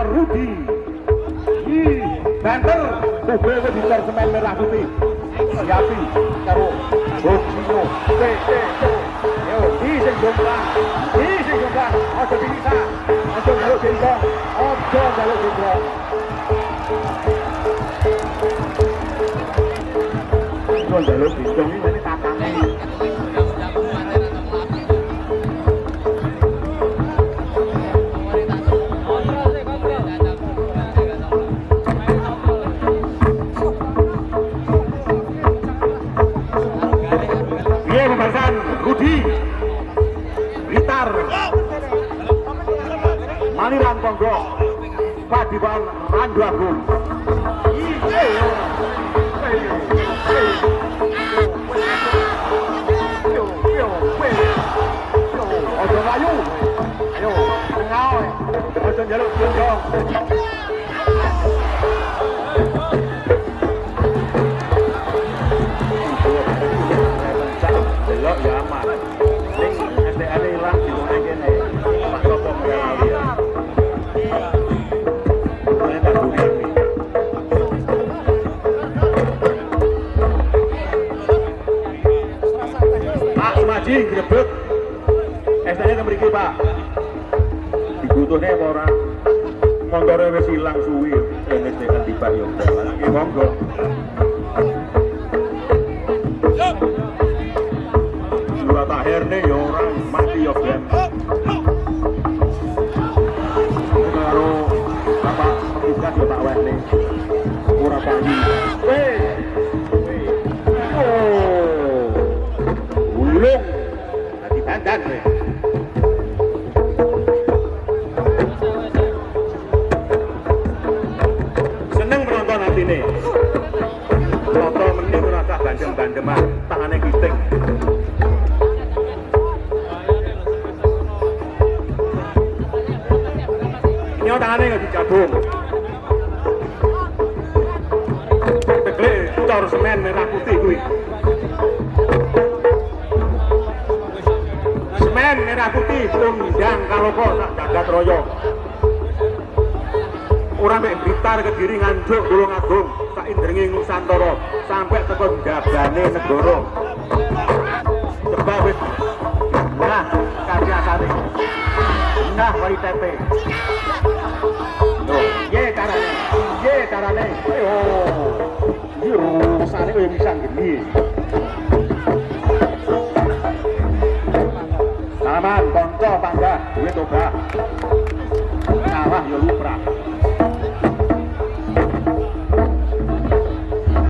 Rudi. Banter Bobe Wedisor Semen Merah Putih. Yapi karo Bocino. Yo, sing jomblang. Aja bisa. Aja njaluk gendong. Aja njaluk gendong. Aja njaluk gendong iki tatane. Rudi Blitar Maniran Konggo Padiwan Randu Agung Ojo layu ayo tengah ojo njaluk gendong delok ya aman ning SDN ilang di rumah kene Pak Sopo Melali ya ini tak durian nih Pak Sumaji grebek SDN mriki Pak dibutuhne apa ora montore wis ilang suwi ini tekan tiba yo nggih monggo akhirnya ya orang mati ya Ben karo bapak petugas ya Pak Wehli murah pagi ulung hati bandan seneng menonton hati ini nonton mending rasa bandem-bandeman tangannya giting tangannya nggak digabung tegle cor semen merah putih gue semen merah putih tundang kalau kok tak jagat royong orang mek Blitar Kediri Nganjuk Tulung Agung sak indringing Nusantara sampai tekan gabane negara coba wis nah karya sari nah wali tepe